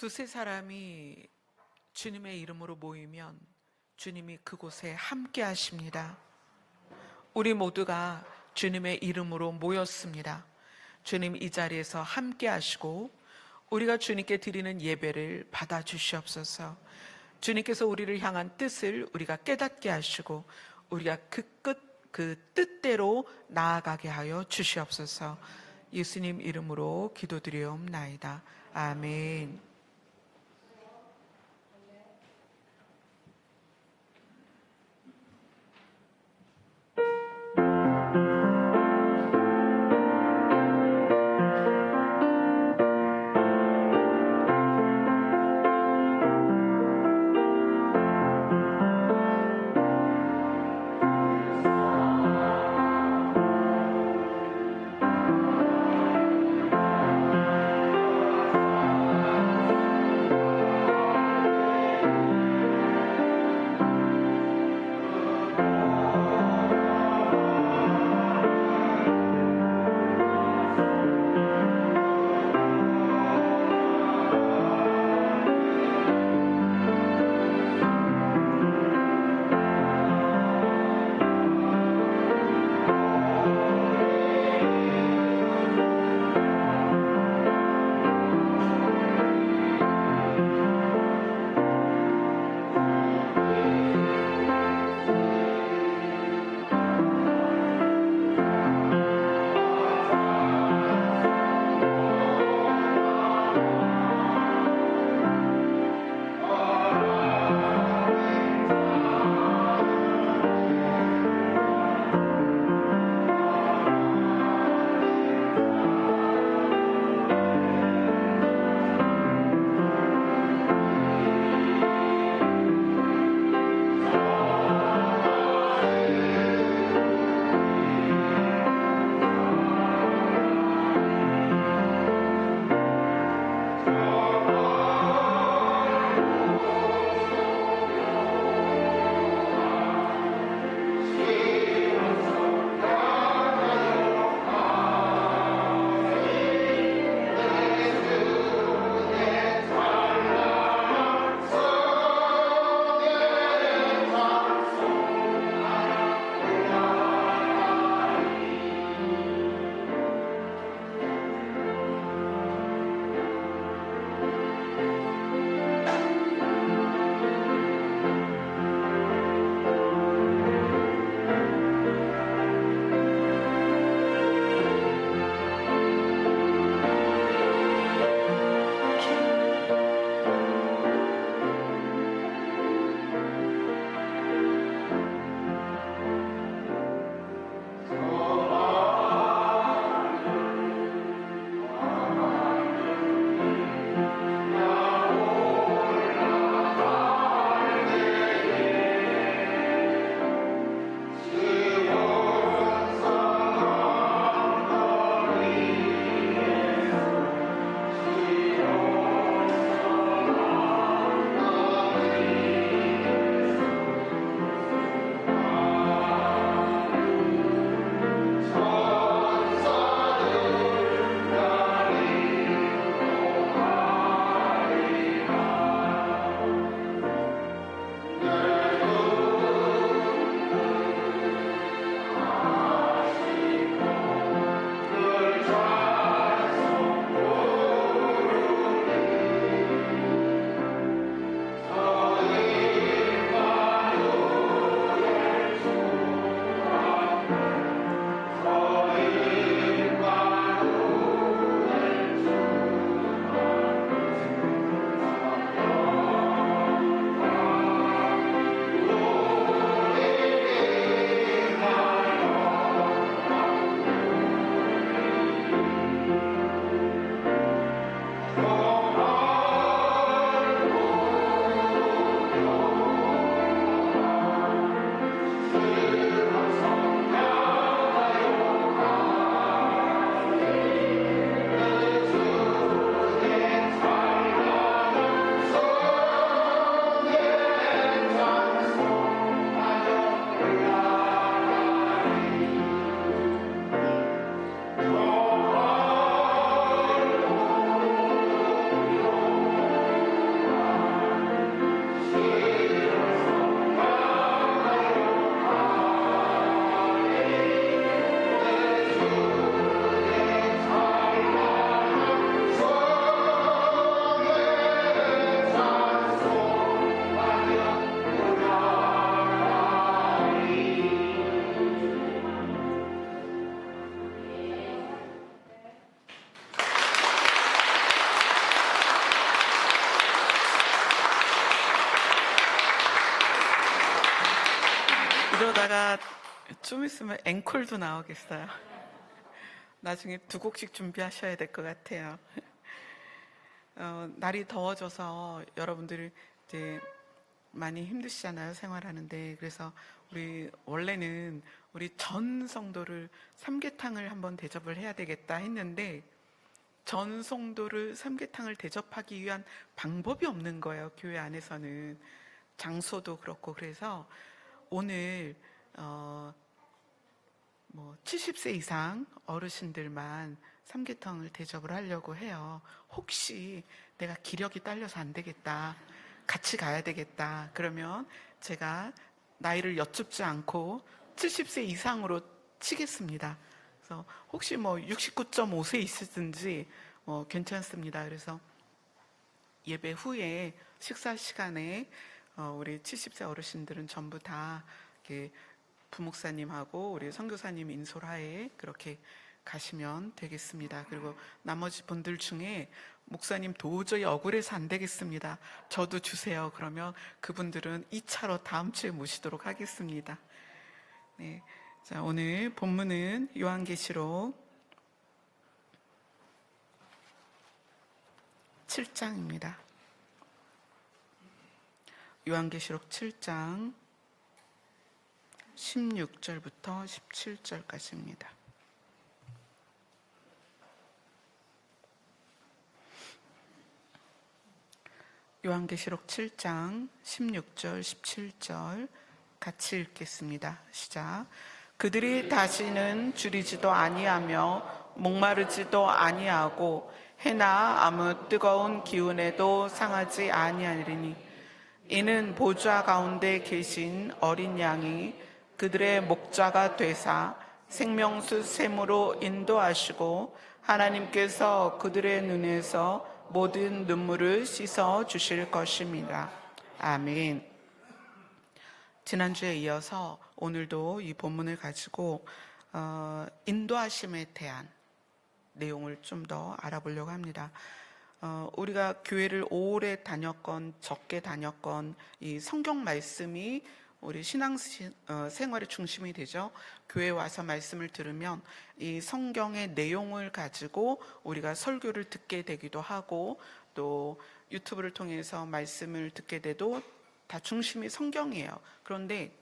두세 사람이 주님의 이름으로 모이면 주님이 그곳에 함께 하십니다. 우리 모두가 주님의 이름으로 모였습니다. 주님 이 자리에서 함께 하시고 우리가 주님께 드리는 예배를 받아 주시옵소서. 주님께서 우리를 향한 뜻을 우리가 깨닫게 하시고 우리가 그 뜻대로 나아가게 하여 주시옵소서. 예수님 이름으로 기도드리옵나이다. 아멘. 이러다가 좀 있으면 앵콜도 나오겠어요. 나중에 2곡씩 준비하셔야 될 것 같아요. 날이 더워져서 여러분들이 이제 많이 힘드시잖아요, 생활하는데. 그래서 우리 원래는 우리 전 성도를 삼계탕을 한번 대접을 해야 되겠다 했는데, 전 성도를 삼계탕을 대접하기 위한 방법이 없는 거예요, 교회 안에서는. 장소도 그렇고. 그래서 오늘 70세 이상 어르신들만 삼계탕을 대접을 하려고 해요. 혹시 내가 기력이 딸려서 안 되겠다, 같이 가야 되겠다, 그러면 제가 나이를 여쭙지 않고 70세 이상으로 치겠습니다. 그래서 혹시 69.5세 있으든지 괜찮습니다. 그래서 예배 후에 식사 시간에 우리 70세 어르신들은 전부 다 이렇게 부목사님하고 우리 선교사님 인솔하에 그렇게 가시면 되겠습니다. 그리고 나머지 분들 중에 목사님 도저히 억울해서 안 되겠습니다, 저도 주세요, 그러면 그분들은 2차로 다음 주에 모시도록 하겠습니다. 네. 자, 오늘 본문은 요한계시록 7장입니다. 요한계시록 7장 16절부터 17절까지입니다. 요한계시록 7장 16절 17절 같이 읽겠습니다. 시작. 그들이 다시는 줄이지도 아니하며 목마르지도 아니하고 해나 아무 뜨거운 기운에도 상하지 아니하리니 이는 보좌 가운데 계신 어린 양이 그들의 목자가 되사 생명수 샘으로 인도하시고 하나님께서 그들의 눈에서 모든 눈물을 씻어 주실 것입니다. 아멘. 지난주에 이어서 오늘도 이 본문을 가지고 인도하심에 대한 내용을 좀 더 알아보려고 합니다. 우리가 교회를 오래 다녔건 적게 다녔건 이 성경 말씀이 우리 신앙 생활의 중심이 되죠. 교회 와서 말씀을 들으면 이 성경의 내용을 가지고 우리가 설교를 듣게 되기도 하고, 또 유튜브를 통해서 말씀을 듣게 돼도 다 중심이 성경이에요. 그런데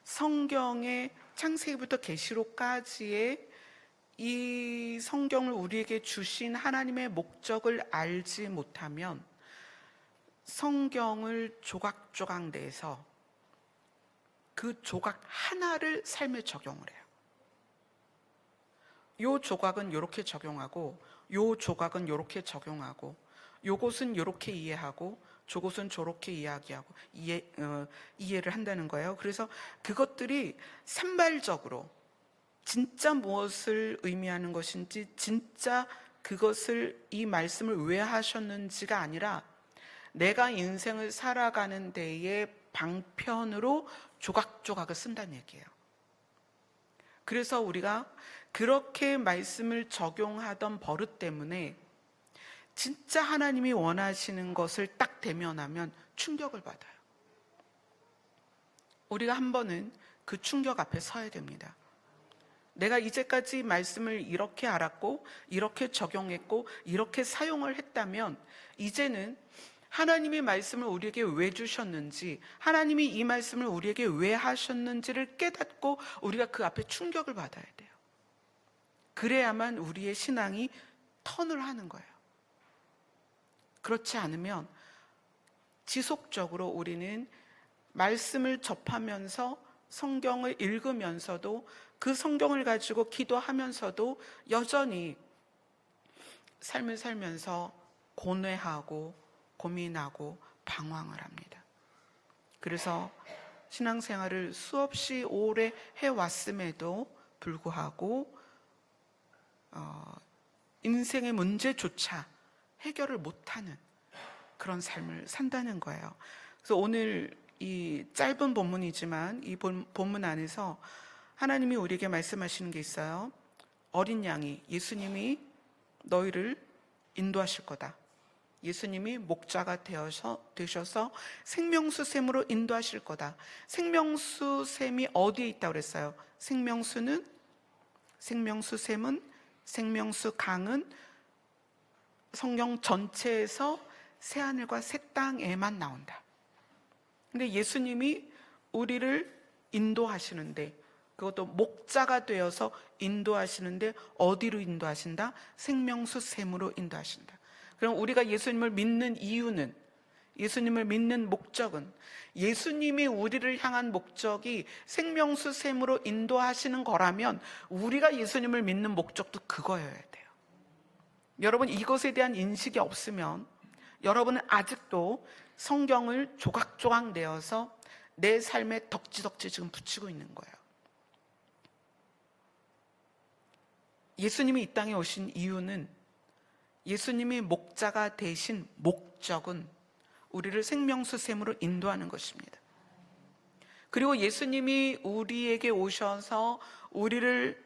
성경의 창세기부터 계시록까지의 이 성경을 우리에게 주신 하나님의 목적을 알지 못하면 성경을 조각조각 내서 그 조각 하나를 삶에 적용을 해요. 요 조각은 요렇게 적용하고, 요 조각은 요렇게 적용하고, 요것은 요렇게 이해하고, 저것은 저렇게 이야기하고 이해를 한다는 거예요. 그래서 그것들이 산발적으로 진짜 무엇을 의미하는 것인지, 진짜 그것을, 이 말씀을 왜 하셨는지가 아니라 내가 인생을 살아가는 데에 방편으로 조각조각을 쓴다는 얘기예요. 그래서 우리가 그렇게 말씀을 적용하던 버릇 때문에 진짜 하나님이 원하시는 것을 딱 대면하면 충격을 받아요. 우리가 한 번은 그 충격 앞에 서야 됩니다. 내가 이제까지 말씀을 이렇게 알았고, 이렇게 적용했고, 이렇게 사용을 했다면 이제는 하나님의 말씀을 우리에게 왜 주셨는지, 하나님이 이 말씀을 우리에게 왜 하셨는지를 깨닫고 우리가 그 앞에 충격을 받아야 돼요. 그래야만 우리의 신앙이 턴을 하는 거예요. 그렇지 않으면 지속적으로 우리는 말씀을 접하면서 성경을 읽으면서도 그 성경을 가지고 기도하면서도 여전히 삶을 살면서 고뇌하고 고민하고 방황을 합니다. 그래서 신앙생활을 수없이 오래 해왔음에도 불구하고 인생의 문제조차 해결을 못하는 그런 삶을 산다는 거예요. 그래서 오늘 이 짧은 본문이지만 이 본문 안에서 하나님이 우리에게 말씀하시는 게 있어요. 어린 양이, 예수님이 너희를 인도하실 거다. 예수님이 목자가 되셔서 생명수샘으로 인도하실 거다. 생명수샘이 어디에 있다고 그랬어요? 생명수샘은, 생명수강은 성경 전체에서 새하늘과 새 땅에만 나온다. 근데 예수님이 우리를 인도하시는데, 그것도 목자가 되어서 인도하시는데 어디로 인도하신다? 생명수샘으로 인도하신다. 그럼 우리가 예수님을 믿는 이유는, 예수님을 믿는 목적은, 예수님이 우리를 향한 목적이 생명수샘으로 인도하시는 거라면 우리가 예수님을 믿는 목적도 그거여야 돼요. 여러분, 이것에 대한 인식이 없으면 여러분은 아직도 성경을 조각조각 내어서 내 삶에 덕지덕지 지금 붙이고 있는 거예요. 예수님이 이 땅에 오신 이유는, 예수님이 목자가 되신 목적은 우리를 생명수샘으로 인도하는 것입니다. 그리고 예수님이 우리에게 오셔서 우리를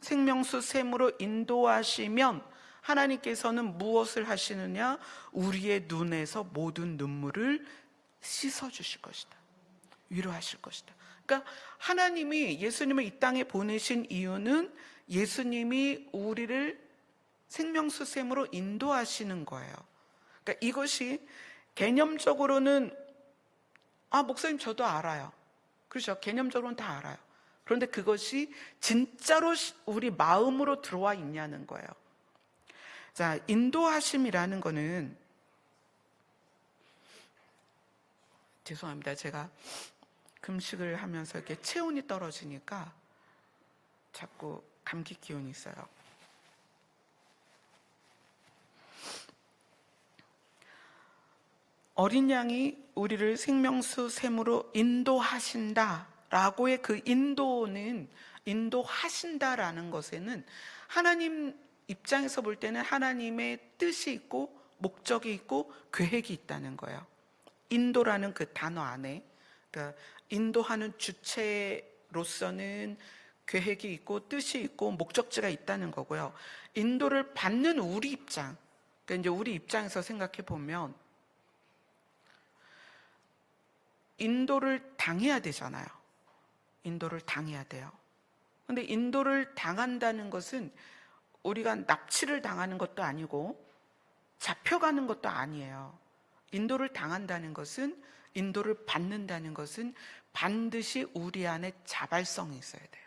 생명수샘으로 인도하시면 하나님께서는 무엇을 하시느냐? 우리의 눈에서 모든 눈물을 씻어주실 것이다. 위로하실 것이다. 그러니까 하나님이 예수님을 이 땅에 보내신 이유는 예수님이 우리를 생명수샘으로 인도하시는 거예요. 그러니까 이것이 개념적으로는, 목사님 저도 알아요. 그렇죠. 개념적으로는 다 알아요. 그런데 그것이 진짜로 우리 마음으로 들어와 있냐는 거예요. 자, 인도하심이라는 거는, 죄송합니다. 제가 금식을 하면서 이렇게 체온이 떨어지니까 자꾸 감기 기운이 있어요. 어린 양이 우리를 생명수샘으로 인도하신다라고의 그 인도는, 인도하신다라는 것에는 하나님 입장에서 볼 때는 하나님의 뜻이 있고 목적이 있고 계획이 있다는 거예요. 인도라는 그 단어 안에, 그러니까 인도하는 주체로서는 계획이 있고 뜻이 있고 목적지가 있다는 거고요. 인도를 받는 우리 입장, 그러니까 이제 우리 입장에서 생각해 보면 인도를 당해야 되잖아요. 인도를 당해야 돼요. 근데 인도를 당한다는 것은 우리가 납치를 당하는 것도 아니고 잡혀가는 것도 아니에요. 인도를 당한다는 것은, 인도를 받는다는 것은 반드시 우리 안에 자발성이 있어야 돼요.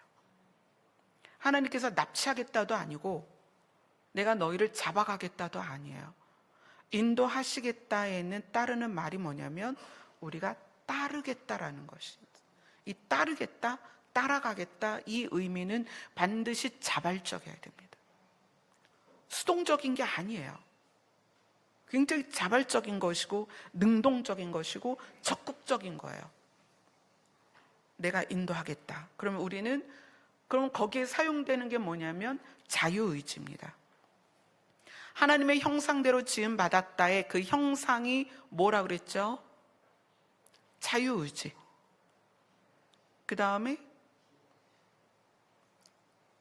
하나님께서 납치하겠다도 아니고 내가 너희를 잡아가겠다도 아니에요. 인도하시겠다에는 따르는 말이 뭐냐면 우리가 따르겠다라는 것입니다. 이 따르겠다, 따라가겠다, 이 의미는 반드시 자발적이어야 됩니다. 수동적인 게 아니에요. 굉장히 자발적인 것이고 능동적인 것이고 적극적인 거예요. 내가 인도하겠다. 그러면 우리는, 그럼 거기에 사용되는 게 뭐냐면 자유의지입니다. 하나님의 형상대로 지음 받았다의 그 형상이 뭐라 그랬죠? 자유의지. 그 다음에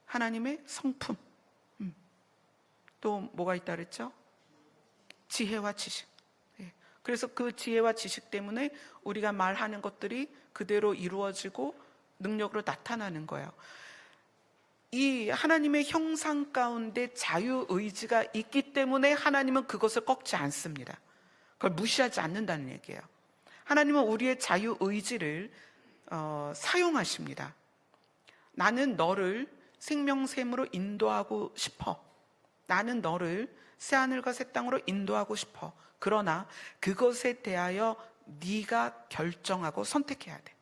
하나님의 성품. 또 뭐가 있다 그랬죠? 지혜와 지식. 그래서 그 지혜와 지식 때문에 우리가 말하는 것들이 그대로 이루어지고 능력으로 나타나는 거예요. 이 하나님의 형상 가운데 자유의지가 있기 때문에 하나님은 그것을 꺾지 않습니다. 그걸 무시하지 않는다는 얘기예요. 하나님은 우리의 자유의지를 사용하십니다. 나는 너를 생명샘으로 인도하고 싶어. 나는 너를 새하늘과 새 땅으로 인도하고 싶어. 그러나 그것에 대하여 네가 결정하고 선택해야 돼.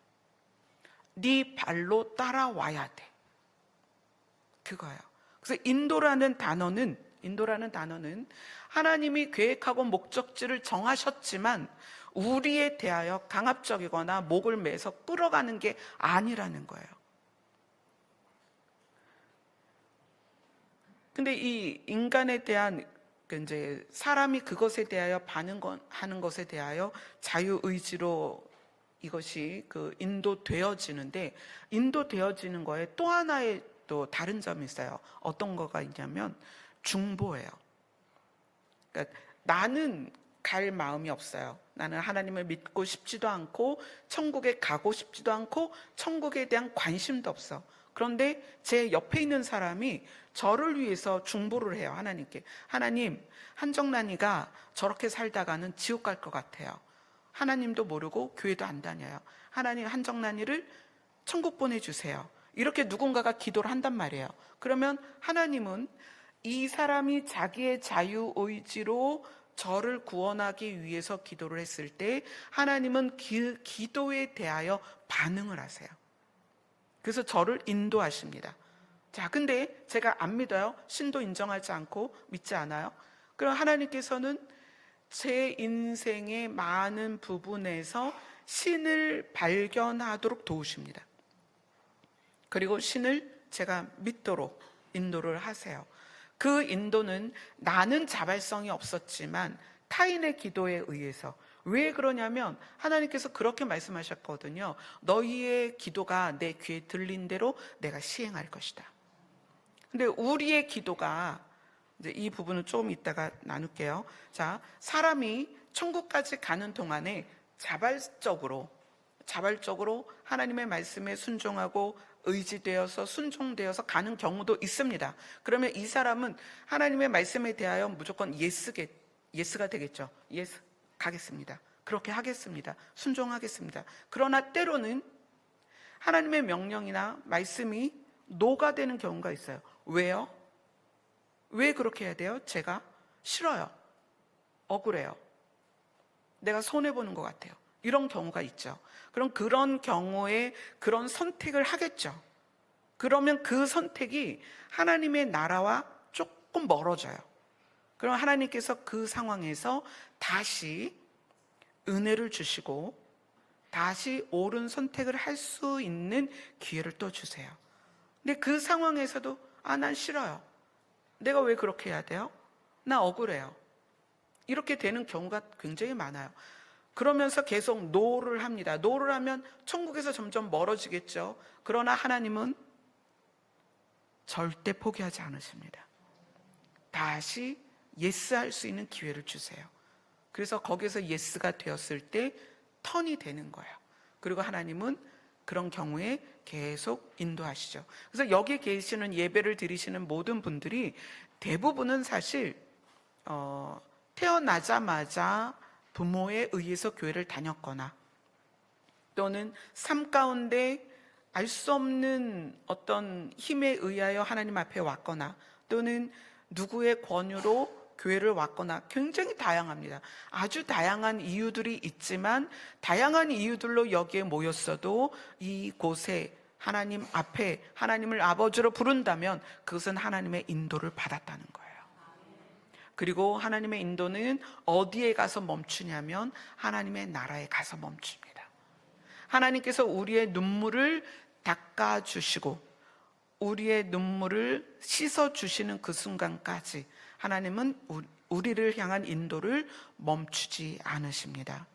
네 발로 따라와야 돼. 그거예요. 그래서 인도라는 단어는 하나님이 계획하고 목적지를 정하셨지만 우리에 대하여 강압적이거나 목을 매서 끌어가는 게 아니라는 거예요. 근데 이 인간에 대한, 이제 사람이 그것에 대하여 반응하는 것에 대하여 자유의지로 이것이 인도되어지는데, 인도되어지는 거에 또 하나의 또 다른 점이 있어요. 어떤 거가 있냐면 중보예요. 그러니까 나는 갈 마음이 없어요. 나는 하나님을 믿고 싶지도 않고 천국에 가고 싶지도 않고 천국에 대한 관심도 없어. 그런데 제 옆에 있는 사람이 저를 위해서 중보를 해요. 하나님께. 하나님, 한정란이가 저렇게 살다가는 지옥 갈 것 같아요. 하나님도 모르고 교회도 안 다녀요. 하나님, 한정란이를 천국 보내주세요. 이렇게 누군가가 기도를 한단 말이에요. 그러면 하나님은 이 사람이 자기의 자유의지로 저를 구원하기 위해서 기도를 했을 때 하나님은 그 기도에 대하여 반응을 하세요. 그래서 저를 인도하십니다. 자, 근데 제가 안 믿어요. 신도 인정하지 않고 믿지 않아요. 그럼 하나님께서는 제 인생의 많은 부분에서 신을 발견하도록 도우십니다. 그리고 신을 제가 믿도록 인도를 하세요. 그 인도는 나는 자발성이 없었지만 타인의 기도에 의해서. 왜 그러냐면 하나님께서 그렇게 말씀하셨거든요. 너희의 기도가 내 귀에 들린 대로 내가 시행할 것이다. 근데 우리의 기도가, 이제 이 부분은 조금 이따가 나눌게요. 자, 사람이 천국까지 가는 동안에 자발적으로 하나님의 말씀에 순종하고 의지되어서 순종되어서 가는 경우도 있습니다. 그러면 이 사람은 하나님의 말씀에 대하여 무조건 예스가 되겠죠. 예스, 가겠습니다. 그렇게 하겠습니다. 순종하겠습니다. 그러나 때로는 하나님의 명령이나 말씀이 노가 되는 경우가 있어요. 왜요? 왜 그렇게 해야 돼요? 제가 싫어요. 억울해요. 내가 손해보는 것 같아요. 이런 경우가 있죠. 그럼 그런 경우에 그런 선택을 하겠죠. 그러면 그 선택이 하나님의 나라와 조금 멀어져요. 그럼 하나님께서 그 상황에서 다시 은혜를 주시고 다시 옳은 선택을 할 수 있는 기회를 또 주세요. 근데 그 상황에서도 난 싫어요. 내가 왜 그렇게 해야 돼요? 나 억울해요. 이렇게 되는 경우가 굉장히 많아요. 그러면서 계속 노를 합니다. 노를 하면 천국에서 점점 멀어지겠죠. 그러나 하나님은 절대 포기하지 않으십니다. 다시 예스할 수 있는 기회를 주세요. 그래서 거기서 예스가 되었을 때 턴이 되는 거예요. 그리고 하나님은 그런 경우에 계속 인도하시죠. 그래서 여기 계시는 예배를 드리시는 모든 분들이 대부분은 사실 태어나자마자 부모에 의해서 교회를 다녔거나 또는 삶 가운데 알 수 없는 어떤 힘에 의하여 하나님 앞에 왔거나 또는 누구의 권유로 교회를 왔거나 굉장히 다양합니다. 아주 다양한 이유들이 있지만 다양한 이유들로 여기에 모였어도 이곳에 하나님 앞에 하나님을 아버지로 부른다면 그것은 하나님의 인도를 받았다는 거예요. 그리고 하나님의 인도는 어디에 가서 멈추냐면 하나님의 나라에 가서 멈춥니다. 하나님께서 우리의 눈물을 닦아주시고 우리의 눈물을 씻어주시는 그 순간까지 하나님은 우리를 향한 인도를 멈추지 않으십니다.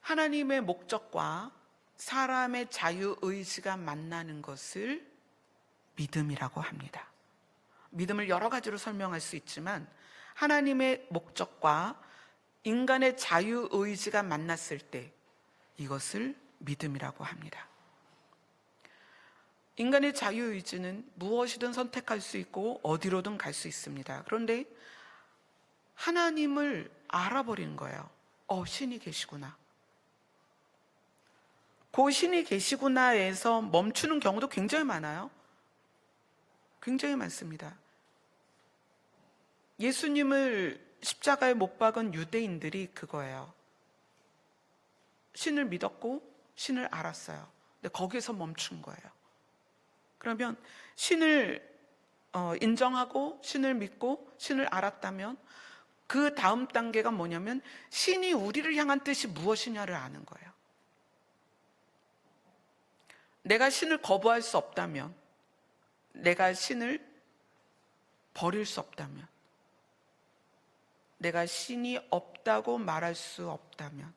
하나님의 목적과 사람의 자유의지가 만나는 것을 믿음이라고 합니다. 믿음을 여러 가지로 설명할 수 있지만 하나님의 목적과 인간의 자유의지가 만났을 때 이것을 믿음이라고 합니다. 인간의 자유의지는 무엇이든 선택할 수 있고 어디로든 갈 수 있습니다. 그런데 하나님을 알아버리는 거예요. 신이 계시구나. 그 신이 계시구나에서 멈추는 경우도 굉장히 많아요. 굉장히 많습니다. 예수님을 십자가에 못 박은 유대인들이 그거예요. 신을 믿었고 신을 알았어요. 근데 거기에서 멈춘 거예요. 그러면 신을 인정하고 신을 믿고 신을 알았다면 그 다음 단계가 뭐냐면 신이 우리를 향한 뜻이 무엇이냐를 아는 거예요. 내가 신을 거부할 수 없다면, 내가 신을 버릴 수 없다면, 내가 신이 없다고 말할 수 없다면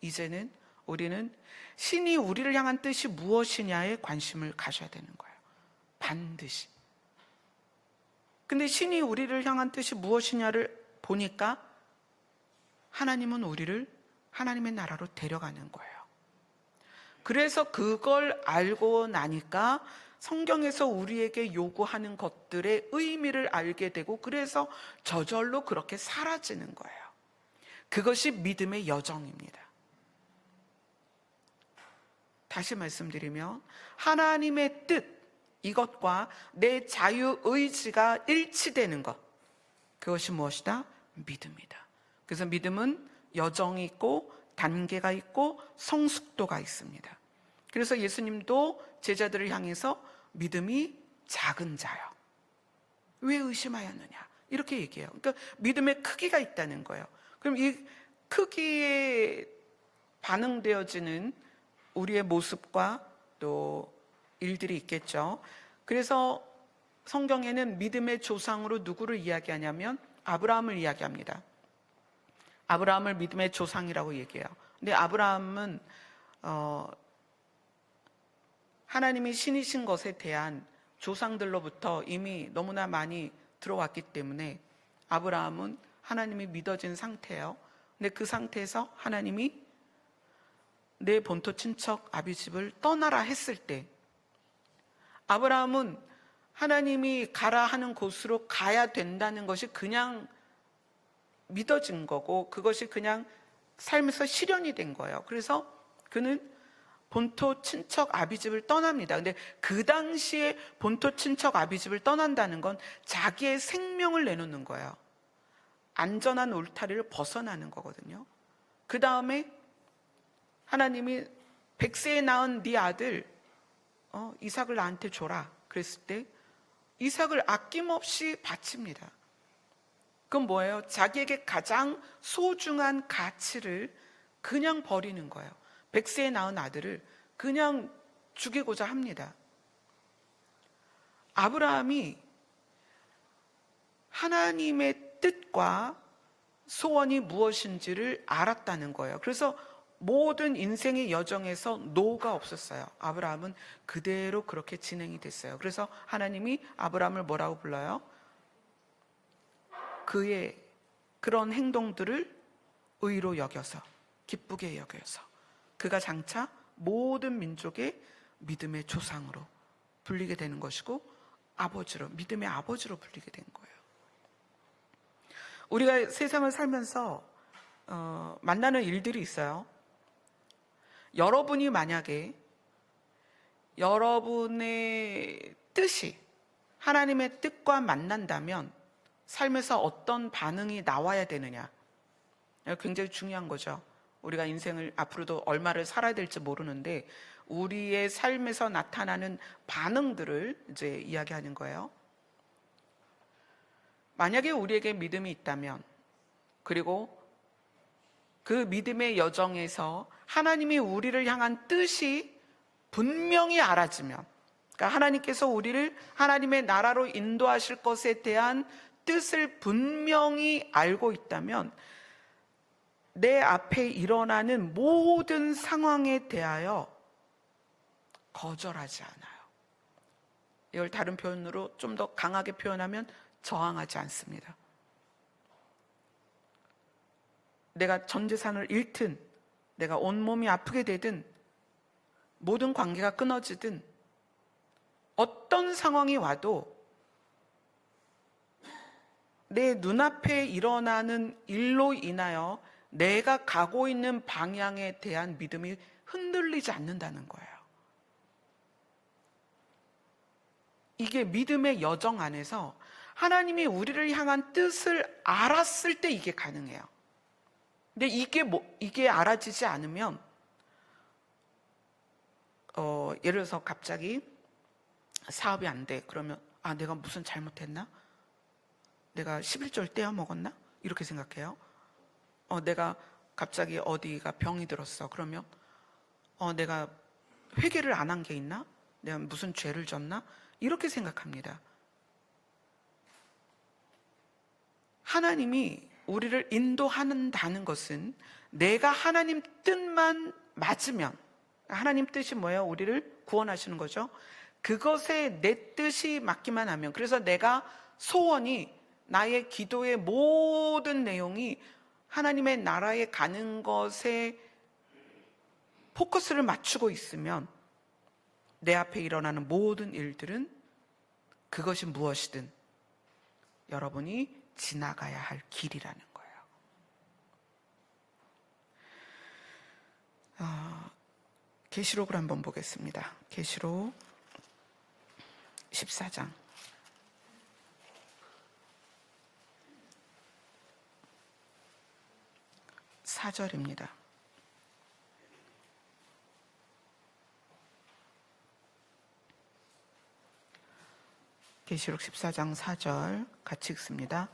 이제는 우리는 신이 우리를 향한 뜻이 무엇이냐에 관심을 가져야 되는 거예요. 반드시. 근데 신이 우리를 향한 뜻이 무엇이냐를 보니까 하나님은 우리를 하나님의 나라로 데려가는 거예요. 그래서 그걸 알고 나니까 성경에서 우리에게 요구하는 것들의 의미를 알게 되고, 그래서 저절로 그렇게 사라지는 거예요. 그것이 믿음의 여정입니다. 다시 말씀드리면, 하나님의 뜻, 이것과 내 자유의지가 일치되는 것, 그것이 무엇이다? 믿음이다. 그래서 믿음은 여정이 있고 단계가 있고 성숙도가 있습니다. 그래서 예수님도 제자들을 향해서 믿음이 작은 자요, 왜 의심하였느냐, 이렇게 얘기해요. 그러니까 믿음의 크기가 있다는 거예요. 그럼 이 크기에 반응되어지는 우리의 모습과 또 일들이 있겠죠. 그래서 성경에는 믿음의 조상으로 누구를 이야기하냐면 아브라함을 이야기합니다. 아브라함을 믿음의 조상이라고 얘기해요. 근데 아브라함은 하나님이 신이신 것에 대한 조상들로부터 이미 너무나 많이 들어왔기 때문에 아브라함은 하나님이 믿어진 상태예요. 근데 그 상태에서 하나님이 내 본토 친척 아비집을 떠나라 했을 때 아브라함은 하나님이 가라 하는 곳으로 가야 된다는 것이 그냥 믿어진 거고, 그것이 그냥 삶에서 실현이 된 거예요. 그래서 그는 본토 친척 아비집을 떠납니다. 근데 그 당시에 본토 친척 아비집을 떠난다는 건 자기의 생명을 내놓는 거예요. 안전한 울타리를 벗어나는 거거든요. 그 다음에 하나님이 100세에 낳은 네 아들 이삭을 나한테 줘라 그랬을 때 이삭을 아낌없이 바칩니다. 그건 뭐예요? 자기에게 가장 소중한 가치를 그냥 버리는 거예요. 100세에 낳은 아들을 그냥 죽이고자 합니다. 아브라함이 하나님의 뜻과 소원이 무엇인지를 알았다는 거예요. 그래서 모든 인생의 여정에서 노가 없었어요. 아브라함은 그대로 그렇게 진행이 됐어요. 그래서 하나님이 아브라함을 뭐라고 불러요? 그의 그런 행동들을 의로 여겨서, 기쁘게 여겨서 그가 장차 모든 민족의 믿음의 조상으로 불리게 되는 것이고, 아버지로, 믿음의 아버지로 불리게 된 거예요. 우리가 세상을 살면서 만나는 일들이 있어요. 여러분이 만약에 여러분의 뜻이 하나님의 뜻과 만난다면 삶에서 어떤 반응이 나와야 되느냐, 굉장히 중요한 거죠. 우리가 인생을 앞으로도 얼마를 살아야 될지 모르는데 우리의 삶에서 나타나는 반응들을 이제 이야기하는 거예요. 만약에 우리에게 믿음이 있다면, 그리고 그 믿음의 여정에서 하나님이 우리를 향한 뜻이 분명히 알아지면, 그러니까 하나님께서 우리를 하나님의 나라로 인도하실 것에 대한 뜻을 분명히 알고 있다면 내 앞에 일어나는 모든 상황에 대하여 거절하지 않아요. 이걸 다른 표현으로 좀 더 강하게 표현하면 저항하지 않습니다. 내가 전 재산을 잃든, 내가 온몸이 아프게 되든, 모든 관계가 끊어지든, 어떤 상황이 와도 내 눈앞에 일어나는 일로 인하여 내가 가고 있는 방향에 대한 믿음이 흔들리지 않는다는 거예요. 이게 믿음의 여정 안에서 하나님이 우리를 향한 뜻을 알았을 때 이게 가능해요. 근데 이게 알아지지 않으면, 예를 들어서 갑자기 사업이 안 돼. 그러면 내가 무슨 잘못했나? 내가 11조를 떼어 먹었나? 이렇게 생각해요. 내가 갑자기 어디가 병이 들었어. 그러면 내가 회개를 안 한 게 있나? 내가 무슨 죄를 졌나? 이렇게 생각합니다. 하나님이 우리를 인도한다는 것은 내가 하나님 뜻만 맞으면, 하나님 뜻이 뭐예요? 우리를 구원하시는 거죠. 그것에 내 뜻이 맞기만 하면, 그래서 내가 소원이, 나의 기도의 모든 내용이 하나님의 나라에 가는 것에 포커스를 맞추고 있으면 내 앞에 일어나는 모든 일들은 그것이 무엇이든 여러분이 지나가야 할 길이라는 거예요. 계시록을 한번 보겠습니다. 계시록 14장 4절입니다. 계시록 14장 4절 같이 읽습니다.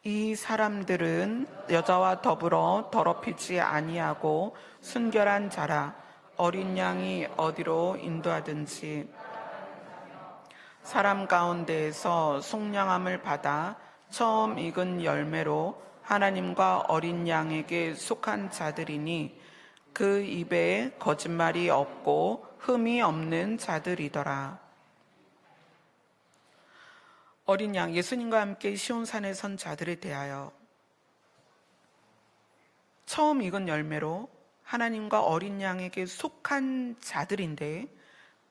이 사람들은 여자와 더불어 더럽히지 아니하고 순결한 자라. 어린 양이 어디로 인도하든지 사람 가운데에서 속량함을 받아 처음 익은 열매로 하나님과 어린 양에게 속한 자들이니 그 입에 거짓말이 없고 흠이 없는 자들이더라. 어린 양, 예수님과 함께 시온산에 선 자들에 대하여 처음 익은 열매로 하나님과 어린 양에게 속한 자들인데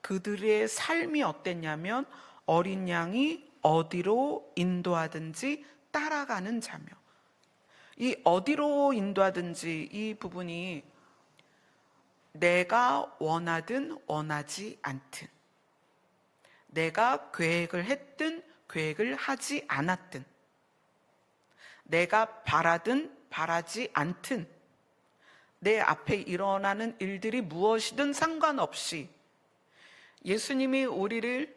그들의 삶이 어땠냐면 어린 양이 어디로 인도하든지 따라가는 자며, 이 어디로 인도하든지 이 부분이 내가 원하든 원하지 않든, 내가 계획을 했든 계획을 하지 않았든, 내가 바라든 바라지 않든, 내 앞에 일어나는 일들이 무엇이든 상관없이 예수님이 우리를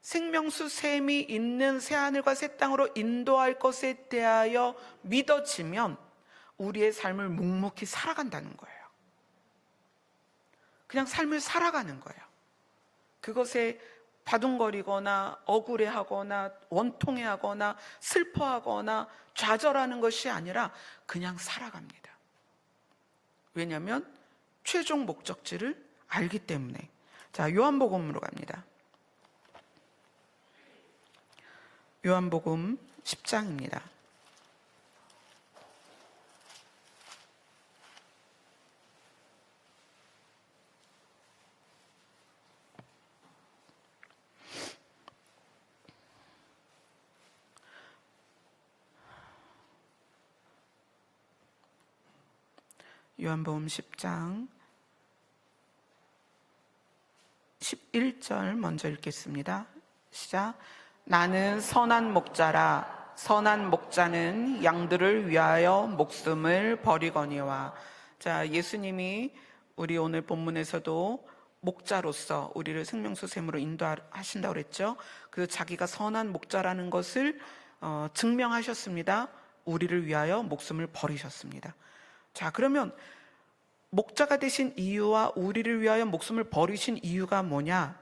생명수 샘이 있는 새하늘과 새 땅으로 인도할 것에 대하여 믿어지면 우리의 삶을 묵묵히 살아간다는 거예요. 그냥 삶을 살아가는 거예요. 그것에 바둥거리거나 억울해하거나 원통해하거나 슬퍼하거나 좌절하는 것이 아니라 그냥 살아갑니다. 왜냐하면 최종 목적지를 알기 때문에. 자, 요한복음으로 갑니다. 요한복음 10장입니다. 요한복음 10장 11절 먼저 읽겠습니다. 시작. 나는 선한 목자라. 선한 목자는 양들을 위하여 목숨을 버리거니와. 자, 예수님이 우리 오늘 본문에서도 목자로서 우리를 생명수 샘으로 인도하신다고 그랬죠. 그래서 자기가 선한 목자라는 것을 증명하셨습니다. 우리를 위하여 목숨을 버리셨습니다. 자, 그러면 목자가 되신 이유와 우리를 위하여 목숨을 버리신 이유가 뭐냐?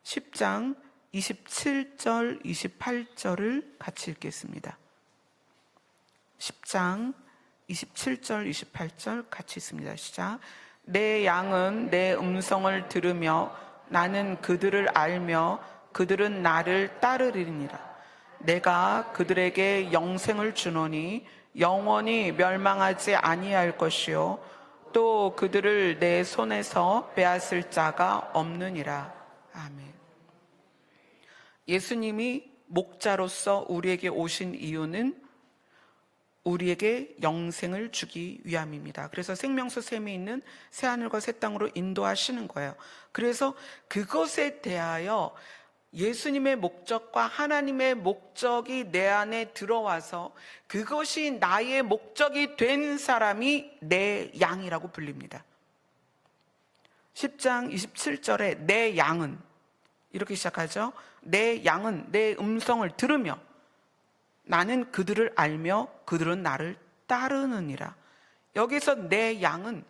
10장 27절, 28절을 같이 읽겠습니다. 10장 27절, 28절 같이 읽습니다. 시작. 내 양은 내 음성을 들으며 나는 그들을 알며 그들은 나를 따르리니라. 내가 그들에게 영생을 주노니 영원히 멸망하지 아니할 것이요 또 그들을 내 손에서 빼앗을 자가 없느니라. 아멘. 예수님이 목자로서 우리에게 오신 이유는 우리에게 영생을 주기 위함입니다. 그래서 생명수 샘이 있는 새하늘과 새 땅으로 인도하시는 거예요. 그래서 그것에 대하여 예수님의 목적과 하나님의 목적이 내 안에 들어와서 그것이 나의 목적이 된 사람이 내 양이라고 불립니다. 10장 27절에 내 양은 이렇게 시작하죠. 내 양은 내 음성을 들으며 나는 그들을 알며 그들은 나를 따르느니라. 여기서 내 양은,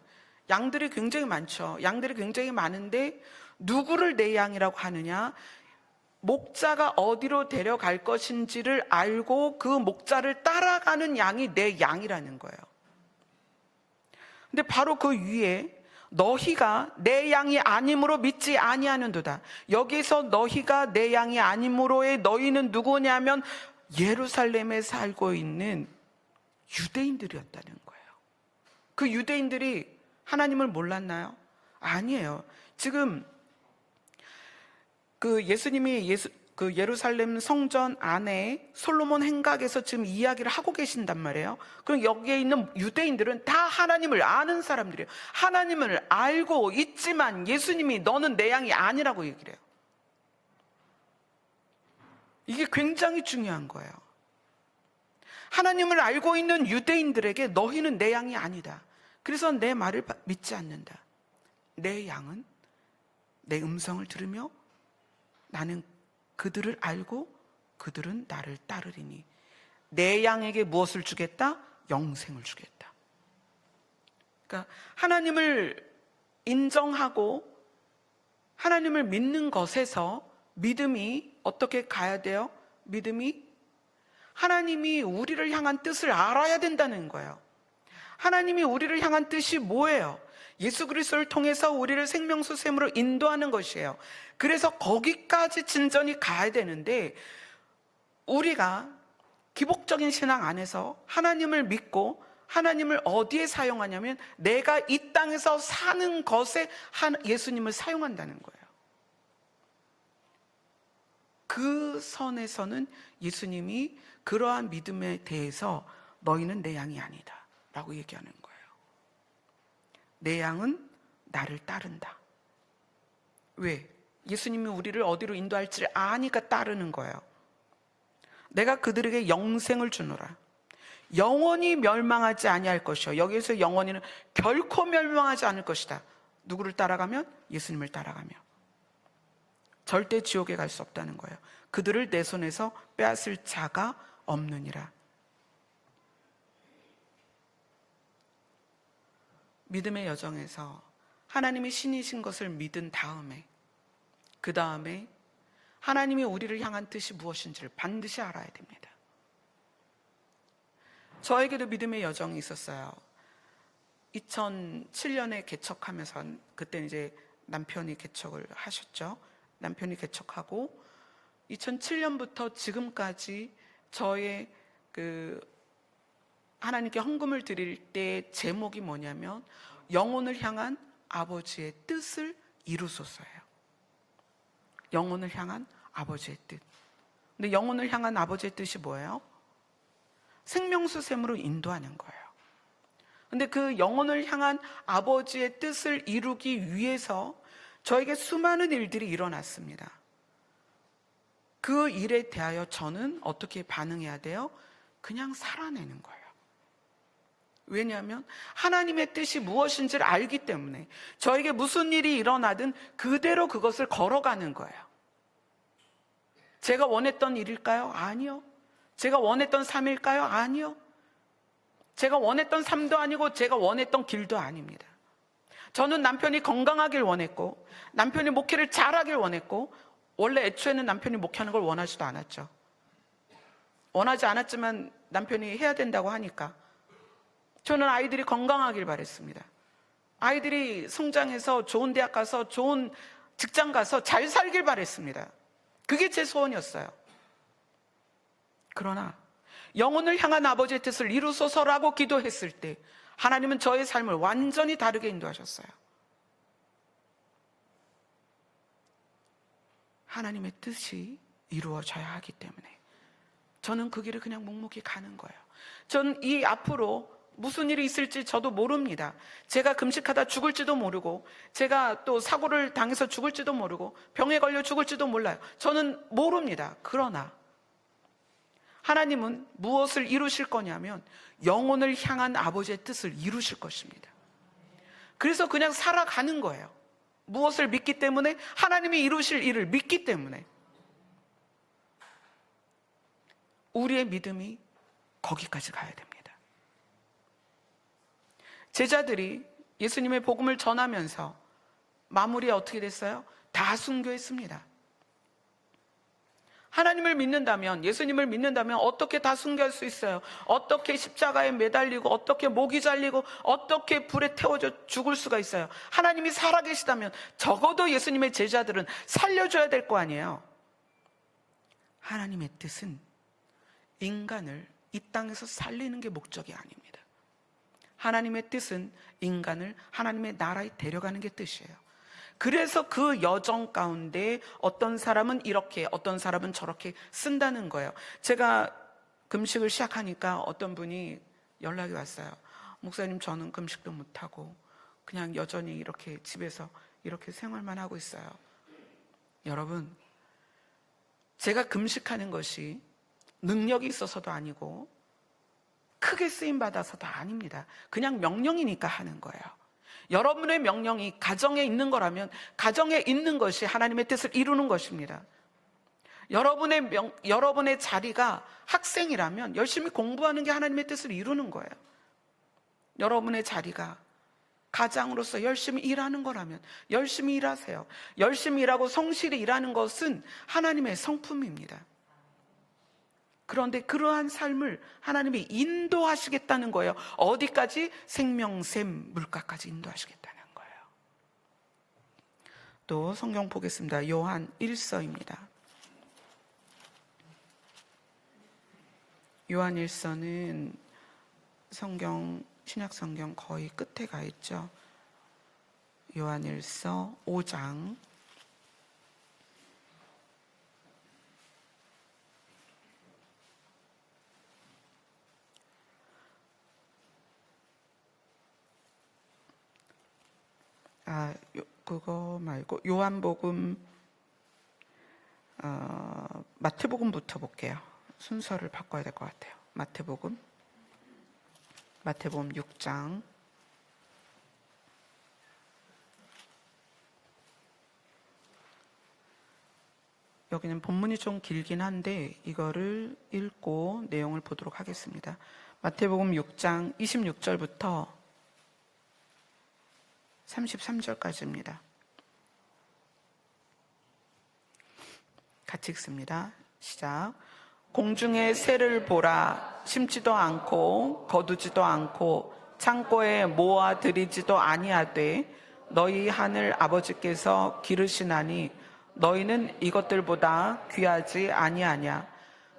양들이 굉장히 많죠. 양들이 굉장히 많은데 누구를 내 양이라고 하느냐? 목자가 어디로 데려갈 것인지를 알고 그 목자를 따라가는 양이 내 양이라는 거예요. 근데 바로 그 위에 너희가 내 양이 아님으로 믿지 아니하는도다. 여기서 너희가 내 양이 아님으로의 너희는 누구냐면 예루살렘에 살고 있는 유대인들이었다는 거예요. 그 유대인들이 하나님을 몰랐나요? 아니에요. 지금 그 예수님이 그 예루살렘 성전 안에 솔로몬 행각에서 지금 이야기를 하고 계신단 말이에요. 그럼 여기에 있는 유대인들은 다 하나님을 아는 사람들이에요. 하나님을 알고 있지만 예수님이 너는 내 양이 아니라고 얘기를 해요. 이게 굉장히 중요한 거예요. 하나님을 알고 있는 유대인들에게 너희는 내 양이 아니다. 그래서 내 말을 믿지 않는다. 내 양은 내 음성을 들으며 나는 그들을 알고 그들은 나를 따르리니 내 양에게 무엇을 주겠다? 영생을 주겠다. 그러니까 하나님을 인정하고 하나님을 믿는 것에서 믿음이 어떻게 가야 돼요? 믿음이 하나님이 우리를 향한 뜻을 알아야 된다는 거예요. 하나님이 우리를 향한 뜻이 뭐예요? 예수 그리스도를 통해서 우리를 생명수 샘으로 인도하는 것이에요. 그래서 거기까지 진전이 가야 되는데 우리가 기복적인 신앙 안에서 하나님을 믿고 하나님을 어디에 사용하냐면 내가 이 땅에서 사는 것에 예수님을 사용한다는 거예요. 그 선에서는 예수님이 그러한 믿음에 대해서 너희는 내 양이 아니다 라고 얘기하는 거예요. 내 양은 나를 따른다. 왜? 예수님이 우리를 어디로 인도할지를 아니까 따르는 거예요. 내가 그들에게 영생을 주노라. 영원히 멸망하지 아니할 것이요. 여기에서 영원히는 결코 멸망하지 않을 것이다. 누구를 따라가면? 예수님을 따라가며. 절대 지옥에 갈 수 없다는 거예요. 그들을 내 손에서 빼앗을 자가 없느니라. 믿음의 여정에서 하나님이 신이신 것을 믿은 다음에 그 다음에 하나님이 우리를 향한 뜻이 무엇인지를 반드시 알아야 됩니다. 저에게도 믿음의 여정이 있었어요. 2007년에 개척하면서 그때 이제 남편이 개척을 하셨죠. 남편이 개척하고 2007년부터 지금까지 저의 하나님께 헌금을 드릴 때 제목이 뭐냐면 영혼을 향한 아버지의 뜻을 이루소서예요. 영혼을 향한 아버지의 뜻. 근데 영혼을 향한 아버지의 뜻이 뭐예요? 생명수 샘으로 인도하는 거예요. 근데 그 영혼을 향한 아버지의 뜻을 이루기 위해서 저에게 수많은 일들이 일어났습니다. 그 일에 대하여 저는 어떻게 반응해야 돼요? 그냥 살아내는 거예요. 왜냐하면 하나님의 뜻이 무엇인지를 알기 때문에 저에게 무슨 일이 일어나든 그대로 그것을 걸어가는 거예요. 제가 원했던 일일까요? 아니요. 제가 원했던 삶일까요? 아니요. 제가 원했던 삶도 아니고 제가 원했던 길도 아닙니다. 저는 남편이 건강하길 원했고 남편이 목회를 잘하길 원했고 원래 애초에는 남편이 목회하는 걸 원하지도 않았죠. 원하지 않았지만 남편이 해야 된다고 하니까 저는 아이들이 건강하길 바랬습니다. 아이들이 성장해서 좋은 대학 가서 좋은 직장 가서 잘 살길 바랬습니다. 그게 제 소원이었어요. 그러나 영혼을 향한 아버지의 뜻을 이루소서라고 기도했을 때 하나님은 저의 삶을 완전히 다르게 인도하셨어요. 하나님의 뜻이 이루어져야 하기 때문에 저는 그 길을 그냥 묵묵히 가는 거예요. 저는 이 앞으로 무슨 일이 있을지 저도 모릅니다. 제가 금식하다 죽을지도 모르고 제가 또 사고를 당해서 죽을지도 모르고 병에 걸려 죽을지도 몰라요. 저는 모릅니다. 그러나 하나님은 무엇을 이루실 거냐면 영혼을 향한 아버지의 뜻을 이루실 것입니다. 그래서 그냥 살아가는 거예요. 무엇을 믿기 때문에? 하나님이 이루실 일을 믿기 때문에. 우리의 믿음이 거기까지 가야 됩니다. 제자들이 예수님의 복음을 전하면서 마무리가 어떻게 됐어요? 다 순교했습니다. 하나님을 믿는다면, 예수님을 믿는다면 어떻게 다 순교할 수 있어요? 어떻게 십자가에 매달리고 어떻게 목이 잘리고 어떻게 불에 태워져 죽을 수가 있어요? 하나님이 살아계시다면 적어도 예수님의 제자들은 살려줘야 될 거 아니에요. 하나님의 뜻은 인간을 이 땅에서 살리는 게 목적이 아닙니다. 하나님의 뜻은 인간을 하나님의 나라에 데려가는 게 뜻이에요. 그래서 그 여정 가운데 어떤 사람은 이렇게, 어떤 사람은 저렇게 쓴다는 거예요. 제가 금식을 시작하니까 어떤 분이 연락이 왔어요. 목사님, 저는 금식도 못하고 그냥 여전히 이렇게 집에서 이렇게 생활만 하고 있어요. 여러분, 제가 금식하는 것이 능력이 있어서도 아니고 크게 쓰임받아서도 아닙니다. 그냥 명령이니까 하는 거예요. 여러분의 명령이 가정에 있는 거라면 가정에 있는 것이 하나님의 뜻을 이루는 것입니다. 여러분의 자리가 학생이라면 열심히 공부하는 게 하나님의 뜻을 이루는 거예요. 여러분의 자리가 가장으로서 열심히 일하는 거라면 열심히 일하세요. 열심히 일하고 성실히 일하는 것은 하나님의 성품입니다. 그런데 그러한 삶을 하나님이 인도하시겠다는 거예요. 어디까지? 생명샘 물가까지 인도하시겠다는 거예요. 또 성경 보겠습니다. 요한 1서입니다. 요한 1서는 신약 성경 거의 끝에 가 있죠. 요한 1서 5장 그거 말고 요한복음, 마태복음부터 볼게요. 순서를 바꿔야 될 것 같아요. 마태복음 6장 여기는 본문이 좀 길긴 한데 이거를 읽고 내용을 보도록 하겠습니다. 마태복음 6장 26절부터 33절까지입니다. 같이 읽습니다. 시작. 공중의 새를 보라. 심지도 않고 거두지도 않고 창고에 모아 들이지도 아니하되 너희 하늘 아버지께서 기르시나니 너희는 이것들보다 귀하지 아니하냐.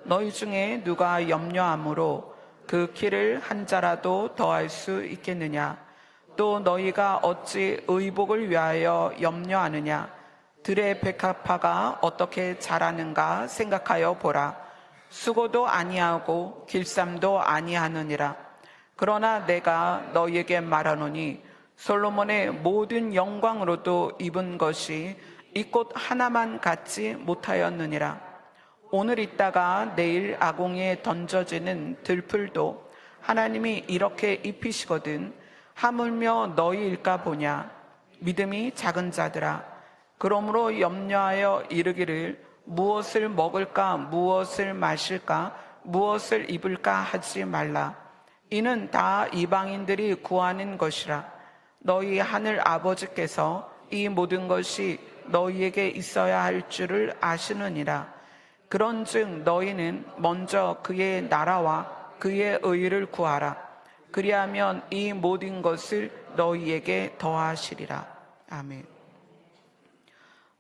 너희 중에 누가 염려함으로 그 키를 한 자라도 더할 수 있겠느냐. 또 너희가 어찌 의복을 위하여 염려하느냐. 들의 백합화가 어떻게 자라는가 생각하여 보라. 수고도 아니하고 길쌈도 아니하느니라. 그러나 내가 너희에게 말하노니 솔로몬의 모든 영광으로도 입은 것이 이 꽃 하나만 갖지 못하였느니라. 오늘 있다가 내일 아궁이에 던져지는 들풀도 하나님이 이렇게 입히시거든 하물며 너희일까 보냐. 믿음이 작은 자들아, 그러므로 염려하여 이르기를 무엇을 먹을까 무엇을 마실까 무엇을 입을까 하지 말라. 이는 다 이방인들이 구하는 것이라. 너희 하늘 아버지께서 이 모든 것이 너희에게 있어야 할 줄을 아시느니라. 그런즉 너희는 먼저 그의 나라와 그의 의를 구하라. 그리하면 이 모든 것을 너희에게 더하시리라. 아멘.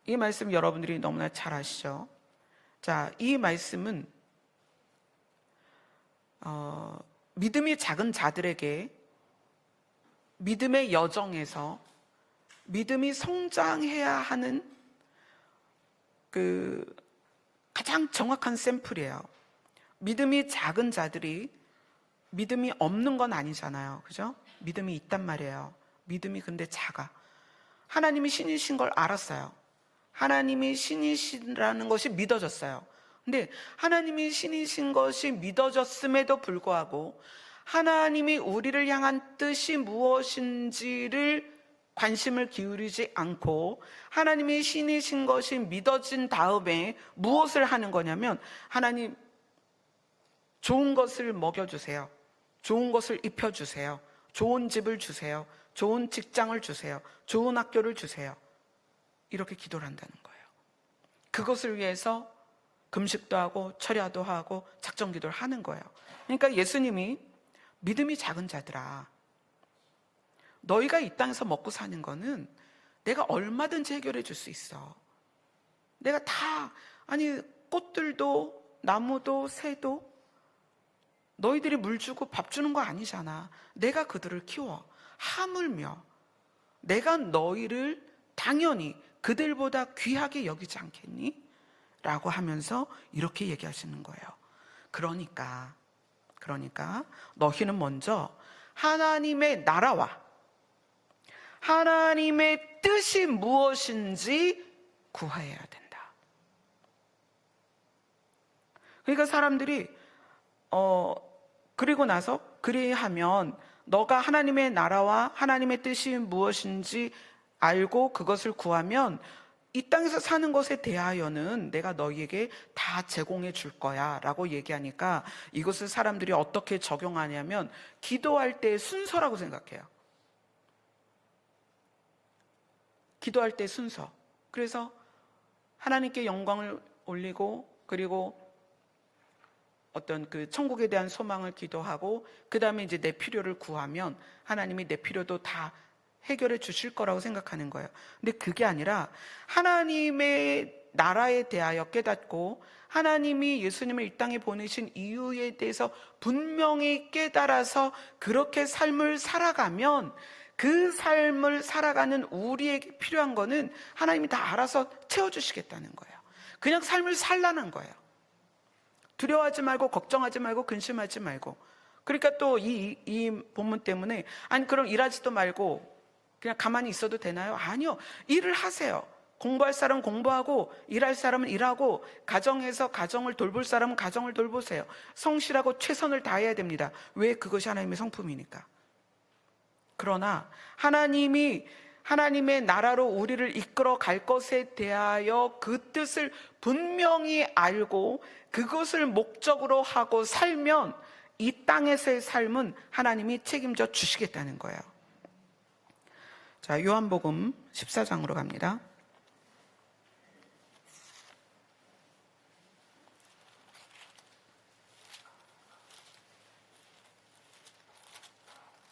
이 말씀 여러분들이 너무나 잘 아시죠? 자, 이 말씀은 믿음이 작은 자들에게 믿음의 여정에서 믿음이 성장해야 하는 그 가장 정확한 샘플이에요. 믿음이 작은 자들이 믿음이 없는 건 아니잖아요. 그죠? 믿음이 있단 말이에요. 믿음이 근데 작아. 하나님이 신이신 걸 알았어요. 하나님이 신이시라는 것이 믿어졌어요. 근데 하나님이 신이신 것이 믿어졌음에도 불구하고 하나님이 우리를 향한 뜻이 무엇인지를 관심을 기울이지 않고 하나님이 신이신 것이 믿어진 다음에 무엇을 하는 거냐면 하나님 좋은 것을 먹여주세요. 좋은 것을 입혀주세요. 좋은 집을 주세요. 좋은 직장을 주세요. 좋은 학교를 주세요. 이렇게 기도를 한다는 거예요. 그것을 위해서 금식도 하고 철야도 하고 작정기도를 하는 거예요. 그러니까 예수님이 믿음이 작은 자들아, 너희가 이 땅에서 먹고 사는 거는 내가 얼마든지 해결해 줄 수 있어. 내가 다, 아니 꽃들도 나무도 새도 너희들이 물 주고 밥 주는 거 아니잖아. 내가 그들을 키워. 하물며 내가 너희를 당연히 그들보다 귀하게 여기지 않겠니? 라고 하면서 이렇게 얘기하시는 거예요. 그러니까 너희는 먼저 하나님의 나라와 하나님의 뜻이 무엇인지 구해야 된다. 그러니까 사람들이 그리고 나서 그리하면 너가 하나님의 나라와 하나님의 뜻이 무엇인지 알고 그것을 구하면 이 땅에서 사는 것에 대하여는 내가 너희에게 다 제공해 줄 거야 라고 얘기하니까 이것을 사람들이 어떻게 적용하냐면 기도할 때의 순서라고 생각해요. 기도할 때 순서. 그래서 하나님께 영광을 올리고 그리고 어떤 그 천국에 대한 소망을 기도하고 그 다음에 이제 내 필요를 구하면 하나님이 내 필요도 다 해결해 주실 거라고 생각하는 거예요. 근데 그게 아니라 하나님의 나라에 대하여 깨닫고 하나님이 예수님을 이 땅에 보내신 이유에 대해서 분명히 깨달아서 그렇게 삶을 살아가면 그 삶을 살아가는 우리에게 필요한 거는 하나님이 다 알아서 채워주시겠다는 거예요. 그냥 삶을 살라는 거예요. 두려워하지 말고 걱정하지 말고 근심하지 말고. 그러니까 또 이 본문 때문에 아니 그럼 일하지도 말고 그냥 가만히 있어도 되나요? 아니요. 일을 하세요. 공부할 사람은 공부하고 일할 사람은 일하고 가정에서 가정을 돌볼 사람은 가정을 돌보세요. 성실하고 최선을 다해야 됩니다. 왜? 그것이 하나님의 성품이니까. 그러나 하나님의 나라로 우리를 이끌어 갈 것에 대하여 그 뜻을 분명히 알고 그것을 목적으로 하고 살면 이 땅에서의 삶은 하나님이 책임져 주시겠다는 거예요. 자, 요한복음 14장으로 갑니다.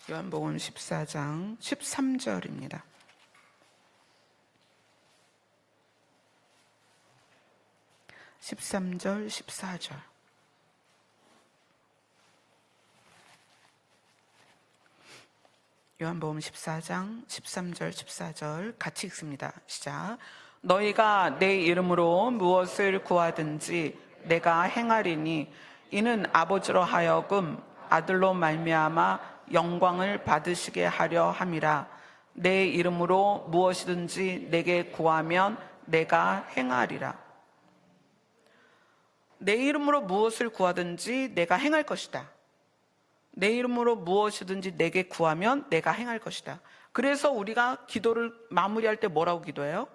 요한복음 14장 13절입니다. (13절) (14절) 요한복음 14장 13절 14절 같이 읽습니다. 시작. 너희가 내 이름으로 무엇을 구하든지 내가 행하리니 이는 아버지로 하여금 아들로 말미암아 영광을 받으시게 하려 함이라. 내 이름으로 무엇이든지 내게 구하면 내가 행하리라. 내 이름으로 무엇을 구하든지 내가 행할 것이다. 내 이름으로 무엇이든지 내게 구하면 내가 행할 것이다. 그래서 우리가 기도를 마무리할 때 뭐라고 기도해요?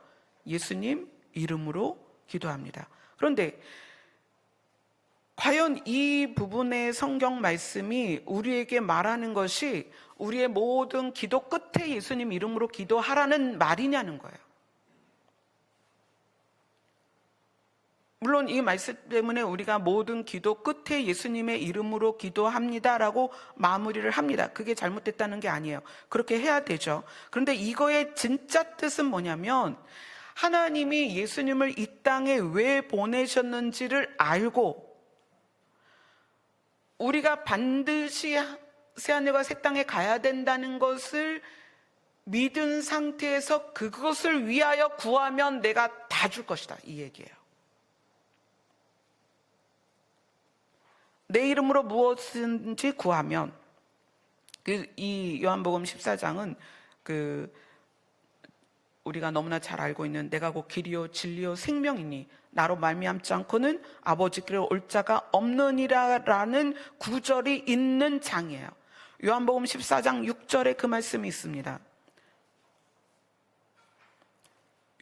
예수님 이름으로 기도합니다. 그런데 과연 이 부분의 성경 말씀이 우리에게 말하는 것이 우리의 모든 기도 끝에 예수님 이름으로 기도하라는 말이냐는 거예요. 물론 이 말씀 때문에 우리가 모든 기도 끝에 예수님의 이름으로 기도합니다라고 마무리를 합니다. 그게 잘못됐다는 게 아니에요. 그렇게 해야 되죠. 그런데 이거의 진짜 뜻은 뭐냐면 하나님이 예수님을 이 땅에 왜 보내셨는지를 알고 우리가 반드시 새하늘과 새 땅에 가야 된다는 것을 믿은 상태에서 그것을 위하여 구하면 내가 다 줄 것이다, 이 얘기예요. 내 이름으로 무엇인지 구하면, 이 요한복음 14장은 우리가 너무나 잘 알고 있는 내가 곧 길이요 진리요 생명이니 나로 말미암지 않고는 아버지께로 올 자가 없느니라라는 구절이 있는 장이에요. 요한복음 14장 6절에 그 말씀이 있습니다.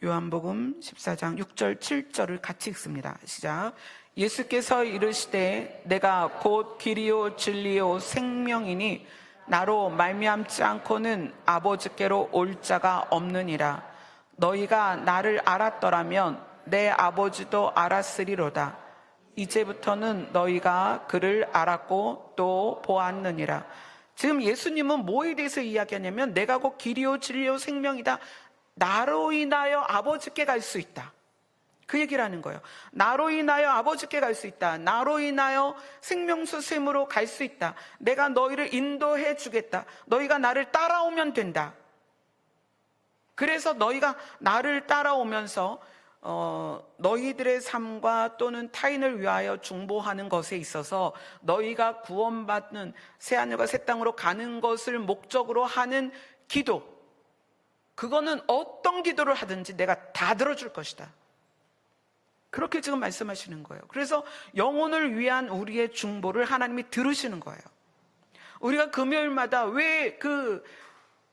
요한복음 14장 6절 7절을 같이 읽습니다. 시작. 예수께서 이르시되 내가 곧 길이요 진리요 생명이니 나로 말미암지 않고는 아버지께로 올 자가 없느니라. 너희가 나를 알았더라면 내 아버지도 알았으리로다. 이제부터는 너희가 그를 알았고 또 보았느니라. 지금 예수님은 뭐에 대해서 이야기하냐면 내가 곧 길이요 진리요 생명이다. 나로 인하여 아버지께 갈 수 있다. 그 얘기를 하는 거예요. 나로 인하여 아버지께 갈 수 있다. 나로 인하여 생명수 샘으로 갈 수 있다. 내가 너희를 인도해 주겠다. 너희가 나를 따라오면 된다. 그래서 너희가 나를 따라오면서 너희들의 삶과 또는 타인을 위하여 중보하는 것에 있어서 너희가 구원받는 새하늘과 새 땅으로 가는 것을 목적으로 하는 기도, 그거는 어떤 기도를 하든지 내가 다 들어줄 것이다. 그렇게 지금 말씀하시는 거예요. 그래서 영혼을 위한 우리의 중보를 하나님이 들으시는 거예요. 우리가 금요일마다 왜 그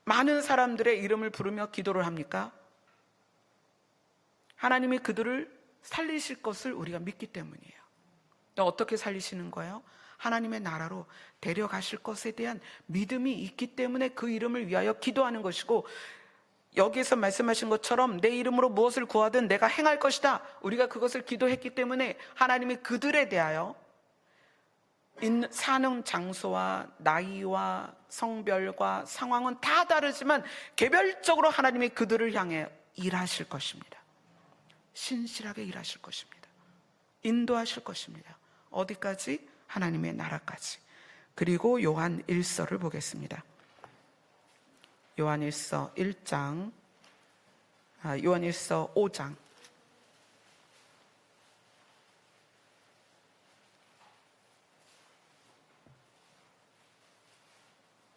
많은 사람들의 이름을 부르며 기도를 합니까? 하나님이 그들을 살리실 것을 우리가 믿기 때문이에요. 어떻게 살리시는 거예요? 하나님의 나라로 데려가실 것에 대한 믿음이 있기 때문에 그 이름을 위하여 기도하는 것이고, 여기에서 말씀하신 것처럼 내 이름으로 무엇을 구하든 내가 행할 것이다. 우리가 그것을 기도했기 때문에 하나님이 그들에 대하여 사는 장소와 나이와 성별과 상황은 다 다르지만 개별적으로 하나님이 그들을 향해 일하실 것입니다. 신실하게 일하실 것입니다. 인도하실 것입니다. 어디까지? 하나님의 나라까지. 그리고 요한 1서를 보겠습니다. 요한 1서 1장, 요한 1서 5장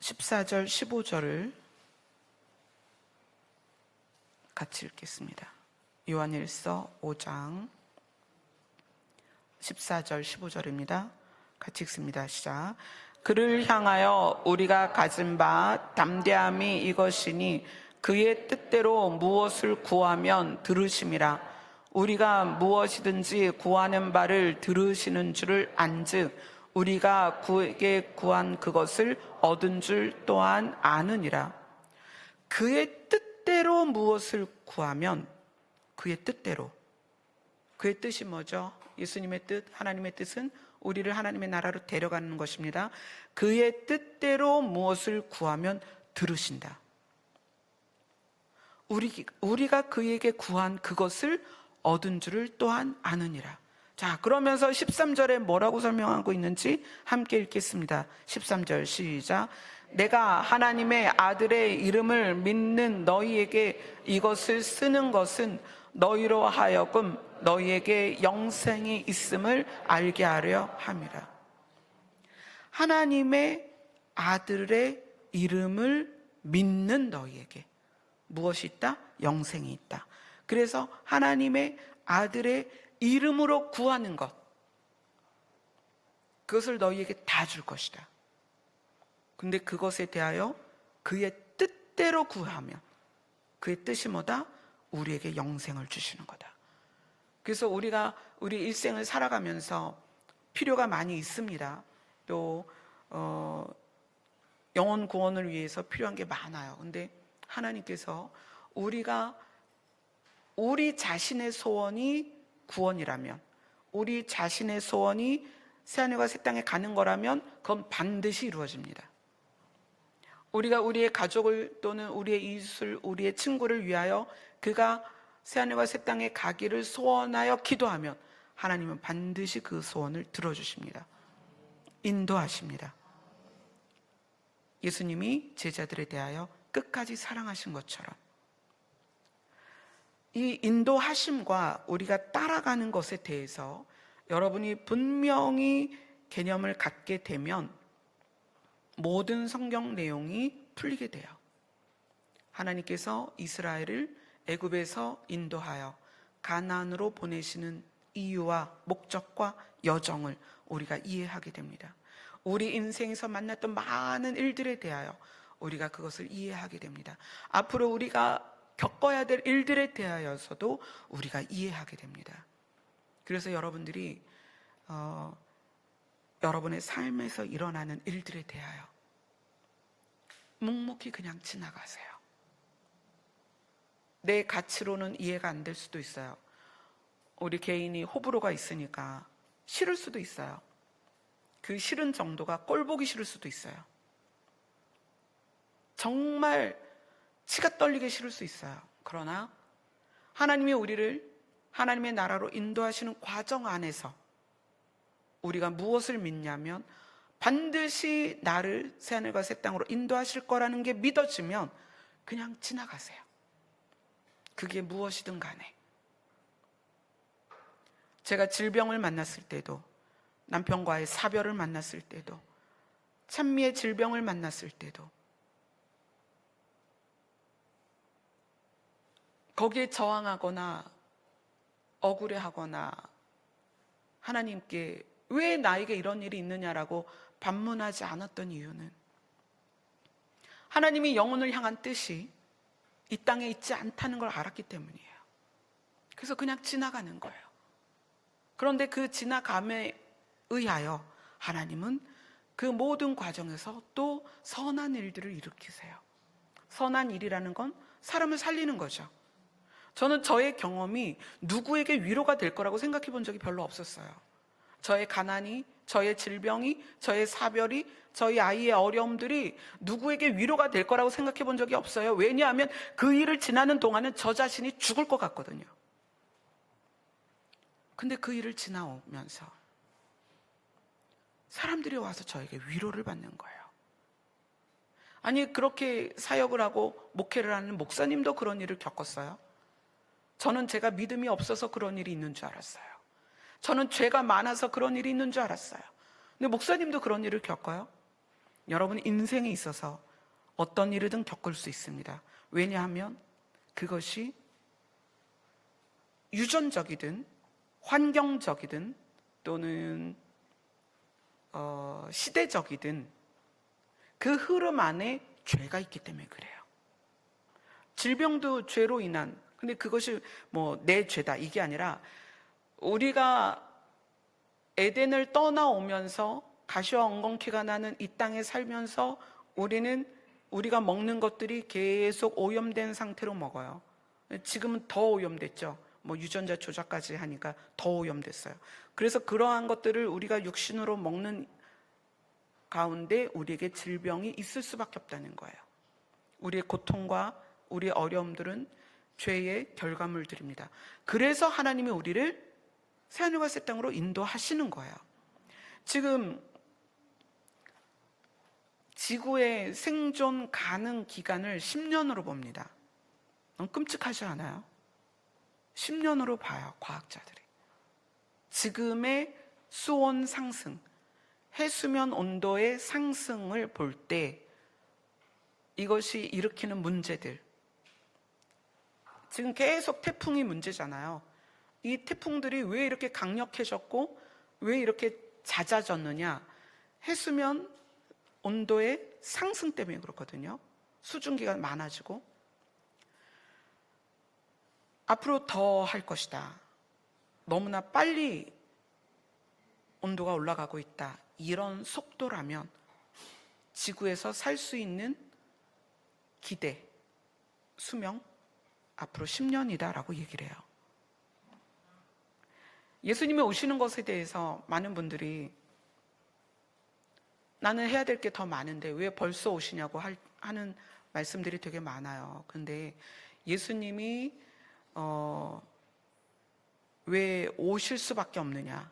14절 15절을 같이 읽겠습니다. 요한 1서 5장 14절 15절입니다. 같이 읽습니다. 시작. 그를 향하여 우리가 가진 바 담대함이 이것이니 그의 뜻대로 무엇을 구하면 들으심이라. 우리가 무엇이든지 구하는 바를 들으시는 줄을 안즉 우리가 그에게 구한 그것을 얻은 줄 또한 아느니라. 그의 뜻대로 무엇을 구하면, 그의 뜻대로, 그의 뜻이 뭐죠? 예수님의 뜻, 하나님의 뜻은 우리를 하나님의 나라로 데려가는 것입니다. 그의 뜻대로 무엇을 구하면 들으신다. 우리가 그에게 구한 그것을 얻은 줄을 또한 아느니라. 자, 그러면서 13절에 뭐라고 설명하고 있는지 함께 읽겠습니다. 13절 시작. 내가 하나님의 아들의 이름을 믿는 너희에게 이것을 쓰는 것은 너희로 하여금 너희에게 영생이 있음을 알게 하려 함이라. 하나님의 아들의 이름을 믿는 너희에게 무엇이 있다? 영생이 있다. 그래서 하나님의 아들의 이름으로 구하는 것, 그것을 너희에게 다 줄 것이다. 근데 그것에 대하여 그의 뜻대로 구하면 그의 뜻이 뭐다? 우리에게 영생을 주시는 거다. 그래서 우리가 우리 일생을 살아가면서 필요가 많이 있습니다. 또 영혼 구원을 위해서 필요한 게 많아요. 근데 하나님께서 우리가 우리 자신의 소원이 구원이라면, 우리 자신의 소원이 새하늘과 새 땅에 가는 거라면 그건 반드시 이루어집니다. 우리가 우리의 가족을 또는 우리의 이웃을, 우리의 친구를 위하여 그가 새하늘과 새 땅에 가기를 소원하여 기도하면 하나님은 반드시 그 소원을 들어주십니다. 인도하십니다. 예수님이 제자들에 대하여 끝까지 사랑하신 것처럼 이 인도하심과 우리가 따라가는 것에 대해서 여러분이 분명히 개념을 갖게 되면 모든 성경 내용이 풀리게 돼요. 하나님께서 이스라엘을 애굽에서 인도하여 가나안으로 보내시는 이유와 목적과 여정을 우리가 이해하게 됩니다. 우리 인생에서 만났던 많은 일들에 대하여 우리가 그것을 이해하게 됩니다. 앞으로 우리가 겪어야 될 일들에 대하여서도 우리가 이해하게 됩니다. 그래서 여러분들이 여러분의 삶에서 일어나는 일들에 대하여 묵묵히 그냥 지나가세요. 내 가치로는 이해가 안 될 수도 있어요. 우리 개인이 호불호가 있으니까 싫을 수도 있어요. 그 싫은 정도가 꼴보기 싫을 수도 있어요. 정말 치가 떨리게 싫을 수 있어요. 그러나 하나님이 우리를 하나님의 나라로 인도하시는 과정 안에서 우리가 무엇을 믿냐면 반드시 나를 새하늘과 새 땅으로 인도하실 거라는 게 믿어지면 그냥 지나가세요. 그게 무엇이든 간에. 제가 질병을 만났을 때도, 남편과의 사별을 만났을 때도, 찬미의 질병을 만났을 때도 거기에 저항하거나 억울해하거나 하나님께 왜 나에게 이런 일이 있느냐라고 반문하지 않았던 이유는 하나님이 영혼을 향한 뜻이 이 땅에 있지 않다는 걸 알았기 때문이에요. 그래서 그냥 지나가는 거예요. 그런데 그 지나감에 의하여 하나님은 그 모든 과정에서 또 선한 일들을 일으키세요. 선한 일이라는 건 사람을 살리는 거죠. 저는 저의 경험이 누구에게 위로가 될 거라고 생각해 본 적이 별로 없었어요. 저의 가난이, 저의 질병이, 저의 사별이, 저희 아이의 어려움들이 누구에게 위로가 될 거라고 생각해 본 적이 없어요. 왜냐하면 그 일을 지나는 동안은 저 자신이 죽을 것 같거든요. 근데 그 일을 지나오면서 사람들이 와서 저에게 위로를 받는 거예요. 아니, 그렇게 사역을 하고 목회를 하는 목사님도 그런 일을 겪었어요. 저는 제가 믿음이 없어서 그런 일이 있는 줄 알았어요. 저는 죄가 많아서 그런 일이 있는 줄 알았어요. 근데 목사님도 그런 일을 겪어요. 여러분, 인생에 있어서 어떤 일이든 겪을 수 있습니다. 왜냐하면 그것이 유전적이든 환경적이든 또는 시대적이든 그 흐름 안에 죄가 있기 때문에 그래요. 질병도 죄로 인한, 근데 그것이 뭐 내 죄다 이게 아니라 우리가 에덴을 떠나오면서 가시와 엉겅퀴가 나는 이 땅에 살면서 우리가 먹는 것들이 계속 오염된 상태로 먹어요. 지금은 더 오염됐죠. 뭐 유전자 조작까지 하니까 더 오염됐어요. 그래서 그러한 것들을 우리가 육신으로 먹는 가운데 우리에게 질병이 있을 수밖에 없다는 거예요. 우리의 고통과 우리의 어려움들은 죄의 결과물들입니다. 그래서 하나님이 우리를 새하늘과 새 땅으로 인도하시는 거예요. 지금 지구의 생존 가능 기간을 10년으로 봅니다. 너무 끔찍하지 않아요? 10년으로 봐요, 과학자들이. 지금의 수온 상승, 해수면 온도의 상승을 볼 때 이것이 일으키는 문제들, 지금 계속 태풍이 문제잖아요. 이 태풍들이 왜 이렇게 강력해졌고 왜 이렇게 잦아졌느냐? 해수면 온도의 상승 때문에 그렇거든요. 수증기가 많아지고 앞으로 더 할 것이다. 너무나 빨리 온도가 올라가고 있다. 이런 속도라면 지구에서 살 수 있는 기대, 수명 앞으로 10년이다라고 얘기를 해요. 예수님이 오시는 것에 대해서 많은 분들이 나는 해야 될 게 더 많은데 왜 벌써 오시냐고 하는 말씀들이 되게 많아요. 근데 예수님이 왜 오실 수밖에 없느냐?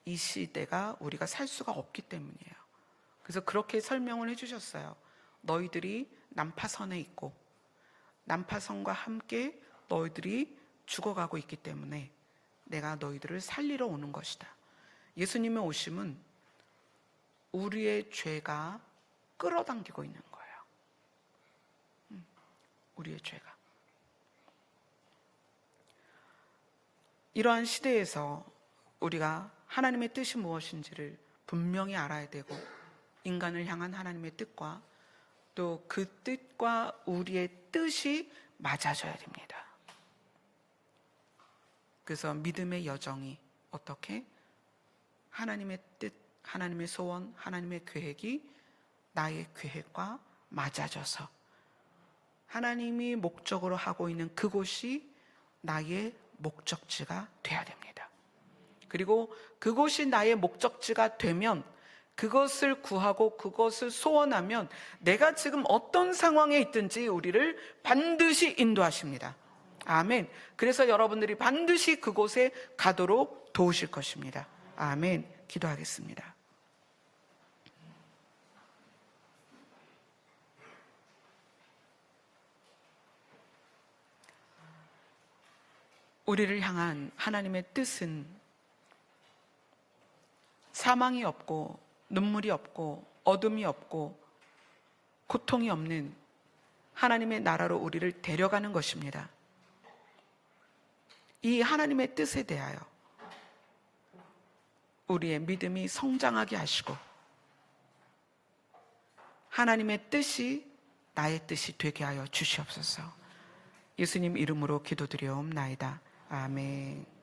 이 시대가 우리가 살 수가 없기 때문이에요. 그래서 그렇게 설명을 해주셨어요. 너희들이 난파선에 있고 난파선과 함께 너희들이 죽어가고 있기 때문에 내가 너희들을 살리러 오는 것이다. 예수님의 오심은 우리의 죄가 끌어당기고 있는 거예요. 우리의 죄가. 이러한 시대에서 우리가 하나님의 뜻이 무엇인지를 분명히 알아야 되고 인간을 향한 하나님의 뜻과 또 그 뜻과 우리의 뜻이 맞아져야 됩니다. 그래서 믿음의 여정이 어떻게? 하나님의 뜻, 하나님의 소원, 하나님의 계획이 나의 계획과 맞아져서 하나님이 목적으로 하고 있는 그곳이 나의 목적지가 돼야 됩니다. 그리고 그곳이 나의 목적지가 되면 그것을 구하고 그것을 소원하면 내가 지금 어떤 상황에 있든지 우리를 반드시 인도하십니다. 아멘. 그래서 여러분들이 반드시 그곳에 가도록 도우실 것입니다. 아멘. 기도하겠습니다. 우리를 향한 하나님의 뜻은 사망이 없고 눈물이 없고 어둠이 없고 고통이 없는 하나님의 나라로 우리를 데려가는 것입니다. 이 하나님의 뜻에 대하여 우리의 믿음이 성장하게 하시고 하나님의 뜻이 나의 뜻이 되게 하여 주시옵소서. 예수님 이름으로 기도드리옵나이다. 아멘.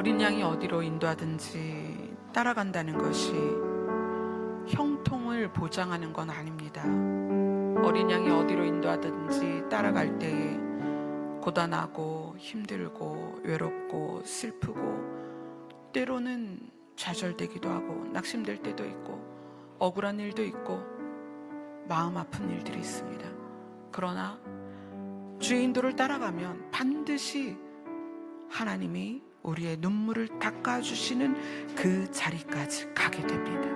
어린 양이 어디로 인도하든지 따라간다는 것이 형통을 보장하는 건 아닙니다. 어린 양이 어디로 인도하든지 따라갈 때에 고단하고 힘들고 외롭고 슬프고 때로는 좌절되기도 하고 낙심될 때도 있고 억울한 일도 있고 마음 아픈 일들이 있습니다. 그러나 주의 인도를 따라가면 반드시 하나님이 우리의 눈물을 닦아주시는 그 자리까지 가게 됩니다.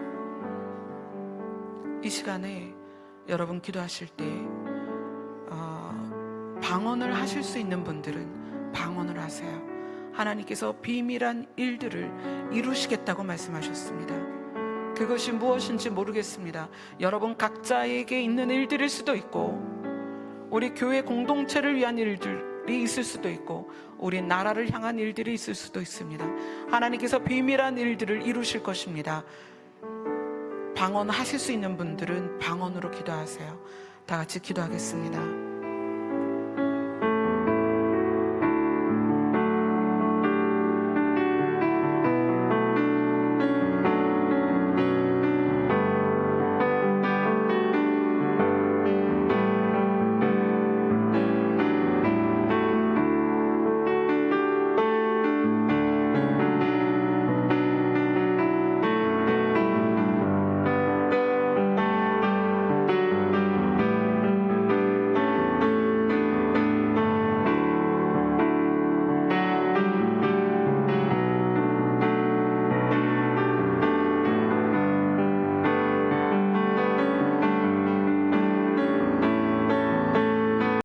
이 시간에 여러분 기도하실 때 방언을 하실 수 있는 분들은 방언을 하세요. 하나님께서 비밀한 일들을 이루시겠다고 말씀하셨습니다. 그것이 무엇인지 모르겠습니다. 여러분 각자에게 있는 일들일 수도 있고 우리 교회 공동체를 위한 일들이 있을 수도 있고 우리 나라를 향한 일들이 있을 수도 있습니다. 하나님께서 비밀한 일들을 이루실 것입니다. 방언하실 수 있는 분들은 방언으로 기도하세요. 다 같이 기도하겠습니다.